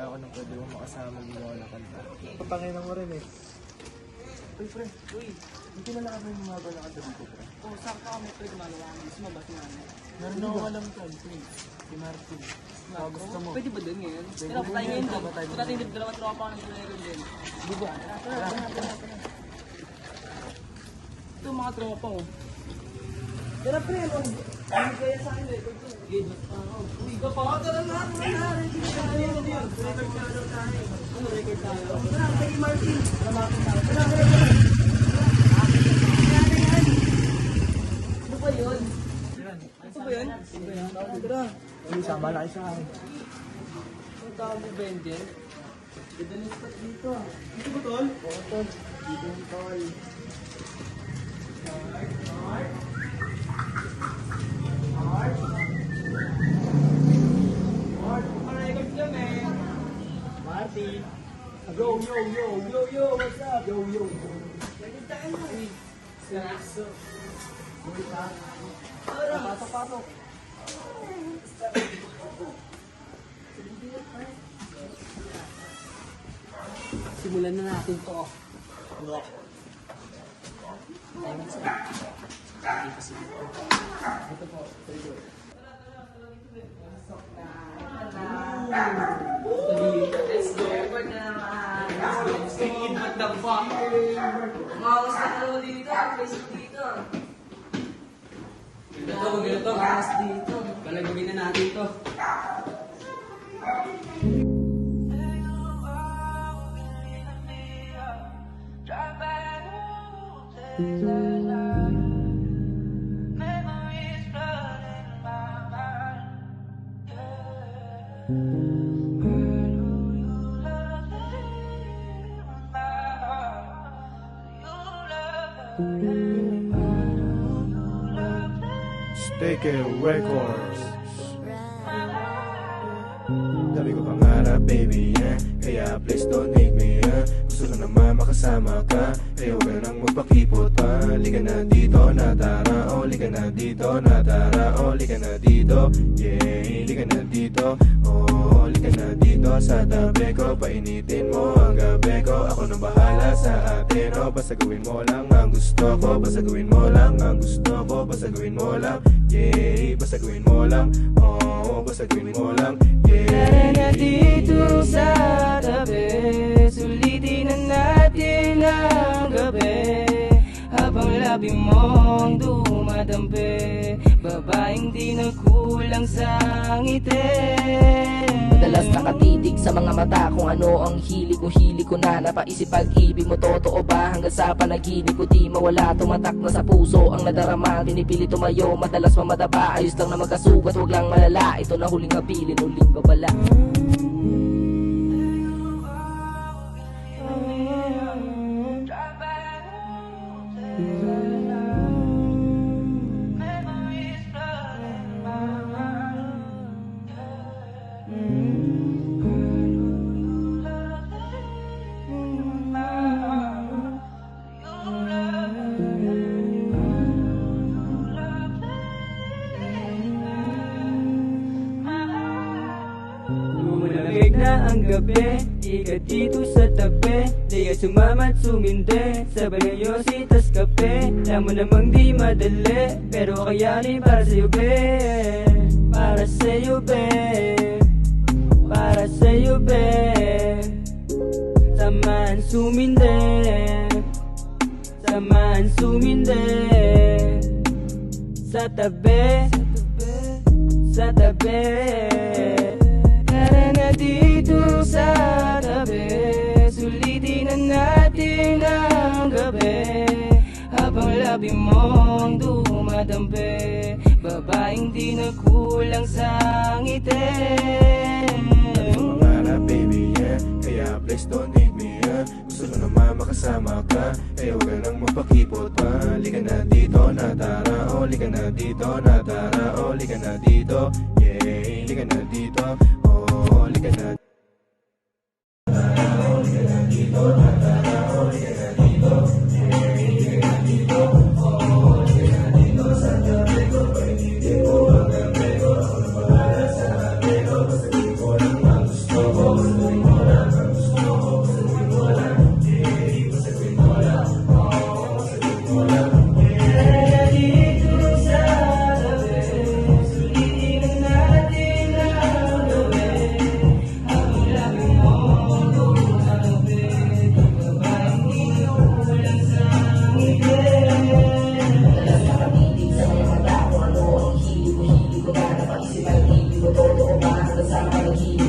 ako nang pwede mo makasama dito ako ng kanta. Papanginan mo rin eh. Uy, pre. Uy. Hindi na lang kami mga na kanta dito, pre. Oo, sakto kami pre, gumagawa kami. Gusto mo ba sinanay? Meron ako alam ka, pre. Si Martin. Gusto mo? Pwede ba dun ngayon? Pero patay ngayon doon. Kung natin yung dalawang tropa ng Bulero din. Di ba? Tara. Ito mga tropa oh. Tara pre, ano kaya sa akin eh? Uy, ka pa. Tara na. Record tayo. Ano record tayo? Tara, kay Martin. Tara, Martin tayo. Tara. Ano ba yun? Ito ba yun? Tara. Uy, sama na kayo sa akin. Ang tawag mo ba yun din? Ganda ng spot dito ah. Dito ba, tol? Oo, tol. Dito yung tol. Martin. Yo, what's up? Yo. Record tayo. Uy. Seryoso. Uy, Tara. patok. Simulan na natin to. Ito po, very good. Let's go. Record na naman. What the fuck? Mawas na ano dito. Facebook dito. Ganito. Mawas dito. Palagawin na natin to. Stake Records. Dami ko pangarap, baby, yeah. Kaya please don't hate me, yeah. Gusto ko naman makasama ka. Ayaw ka nang magpakipot pa. Liga na dito, natara. Oh, liga na dito, natara. Oh, liga na dito, yeah. Liga na dito, oh, liga na dito. Sa tabi ko, painitin mo ang gabi ko. Ako nang bahala sa atin, oh. Basta gawin mo lang ang gusto ko. Basta gawin mo lang ang gusto ko. Basta gawin mo lang, yeah. Basta gawin mo lang, oh. Basta gawin mo lang, yeah. Tara na dito sa tabi. Sulitin na natin ang gabi. Habang labi mong dumadampi. Babaeng di nagkulang sa ngiti. Madalas nakatitig sa mga mata kung ano ang hili ko na napaisip pag-ibig mo totoo ba hanggang sa panaginip ko di mawala tumatak na sa puso ang nadarama pinipili tumayo madalas mamadaba ayos lang na magkasugat wag lang malala ito na huling habilin huling babala. Lumalamig na ang gabi, di ka dito sa tabi. Di ka sumamat sumindi, sabay ng yositas kape. Alam mo namang di madali, pero kayanin para sa'yo be. Para sa'yo be, para sa'yo be. Samahan sumindi, samahan sumindi. Sa tabi, sa tabi. Tara na dito sa tabi. Sulitin na natin ang gabi. Habang labi mong dumadampi. Babaeng di nagkulang sa ngiti. Pangarap, baby, yeah. Kaya please don't hate me, yeah. Gusto ko naman makasama ka. Ayaw ka nang magpakipot pa. Liga na dito, natara. Oh, liga na dito, natara. Oh, liga na dito, yeah. Liga na dito, oh, liga na dito. Oh, liga na dito, natara. Oh, liga na dito, yeah. Liga na dito, oh, liga na dito. Sa tabi ko, painitin mo ang gabi ko. Ako na bahala sa atin, oh. Basta gawin ko lang ang gusto ko. akin ang hilig